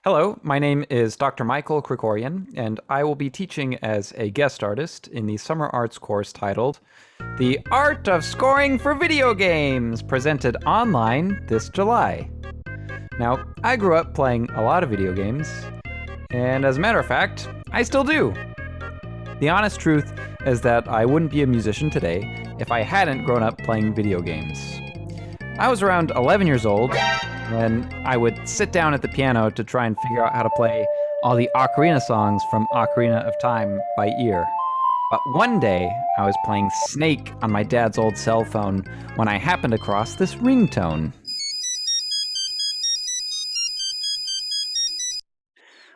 Hello, my name is Dr. Michael Krikorian, and I will be teaching as a guest artist in the summer arts course titled The Art of Scoring for Video Games, presented online this July. Now, I grew up playing a lot of video games, and as a matter of fact, I still do. The honest truth is that I wouldn't be a musician today if I hadn't grown up playing video games. I was around 11 years old when I would sit down at the piano to try and figure out how to play all the ocarina songs from Ocarina of Time by ear. But one day, I was playing Snake on my dad's old cell phone when I happened across this ringtone.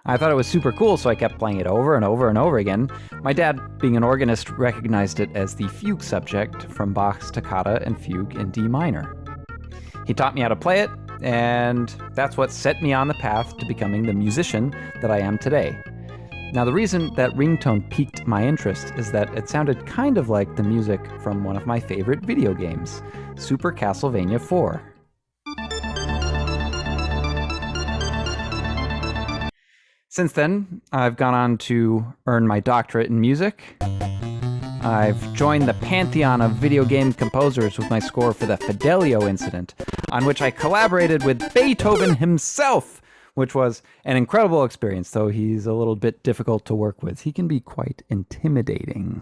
I thought it was super cool, so I kept playing it over and over and over again. My dad, being an organist, recognized it as the fugue subject from Bach's Toccata and Fugue in D minor. He taught me how to play it, and that's what set me on the path to becoming the musician that I am today. Now, the reason that ringtone piqued my interest is that it sounded kind of like the music from one of my favorite video games, Super Castlevania 4. Since then, I've gone on to earn my doctorate in music. I've joined the pantheon of video game composers with my score for the Fidelio incident, on which I collaborated with Beethoven himself, which was an incredible experience, though he's a little bit difficult to work with. He can be quite intimidating.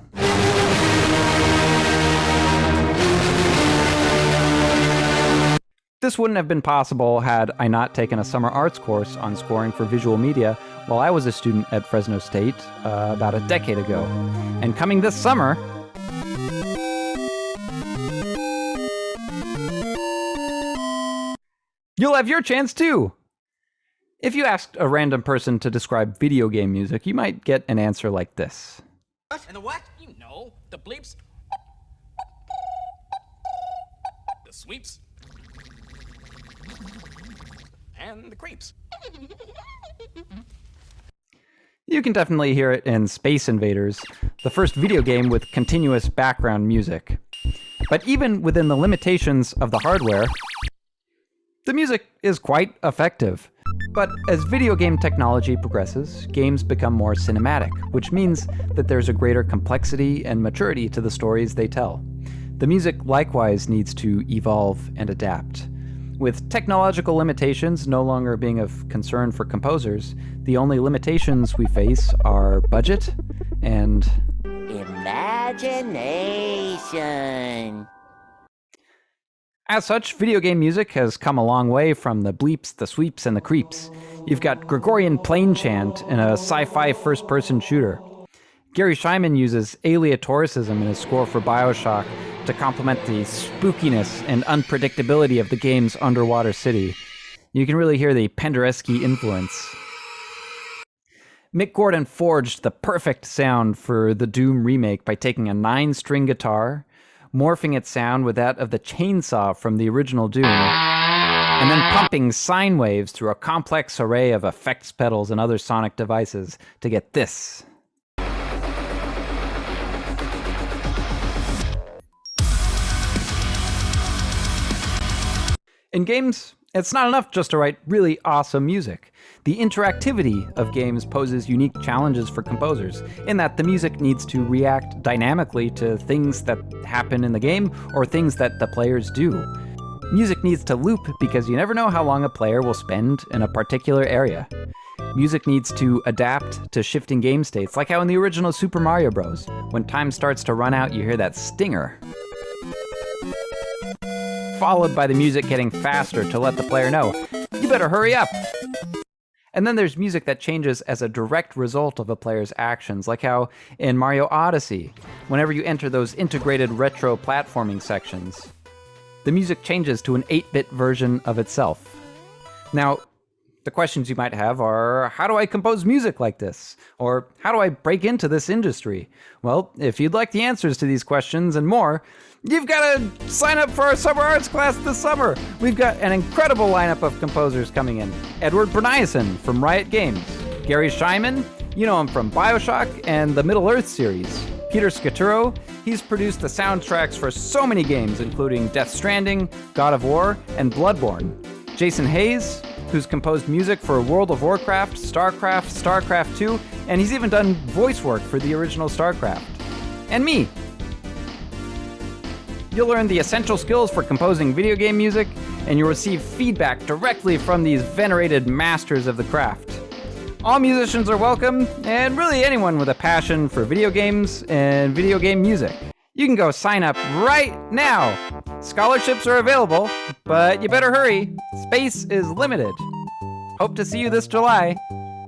This wouldn't have been possible had I not taken a summer arts course on scoring for visual media while I was a student at Fresno State about a decade ago. And coming this summer, you'll have your chance too! If you asked a random person to describe video game music, you might get an answer like this. What? And the what? You know, the bleeps. The sweeps. And the creeps. You can definitely hear it in Space Invaders, the first video game with continuous background music. But even within the limitations of the hardware, the music is quite effective. But as video game technology progresses, games become more cinematic, which means that there's a greater complexity and maturity to the stories they tell. The music likewise needs to evolve and adapt. With technological limitations no longer being of concern for composers, the only limitations we face are budget and imagination. As such, video game music has come a long way from the bleeps, the sweeps, and the creeps. You've got Gregorian plain chant in a sci-fi first-person shooter. Garry Schyman uses aleatoricism in his score for BioShock to complement the spookiness and unpredictability of the game's underwater city. You can really hear the Penderecki influence. Mick Gordon forged the perfect sound for the Doom remake by taking a 9-string guitar, morphing its sound with that of the chainsaw from the original Doom, and then pumping sine waves through a complex array of effects pedals and other sonic devices to get this. In games, it's not enough just to write really awesome music. The interactivity of games poses unique challenges for composers, in that the music needs to react dynamically to things that happen in the game or things that the players do. Music needs to loop because you never know how long a player will spend in a particular area. Music needs to adapt to shifting game states, like how in the original Super Mario Bros. When time starts to run out, you hear that stinger, followed by the music getting faster to let the player know, you better hurry up. And then there's music that changes as a direct result of a player's actions, like how in Mario Odyssey, whenever you enter those integrated retro platforming sections, the music changes to an 8-bit version of itself. Now, the questions you might have are, how do I compose music like this? Or how do I break into this industry? Well, if you'd like the answers to these questions and more, you've got to sign up for our summer arts class this summer. We've got an incredible lineup of composers coming in. Edouard Brenneisen from Riot Games. Garry Schyman, you know him from BioShock and the Middle-earth series. Peter Scaturro, he's produced the soundtracks for so many games, including Death Stranding, God of War, and Bloodborne. Jason Hayes, who's composed music for World of Warcraft, StarCraft, StarCraft 2, and he's even done voice work for the original StarCraft. And me. You'll learn the essential skills for composing video game music, and you'll receive feedback directly from these venerated masters of the craft. All musicians are welcome, and really anyone with a passion for video games and video game music. You can go sign up right now. Scholarships are available, but you better hurry. Space is limited. Hope to see you this July.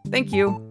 Thank you.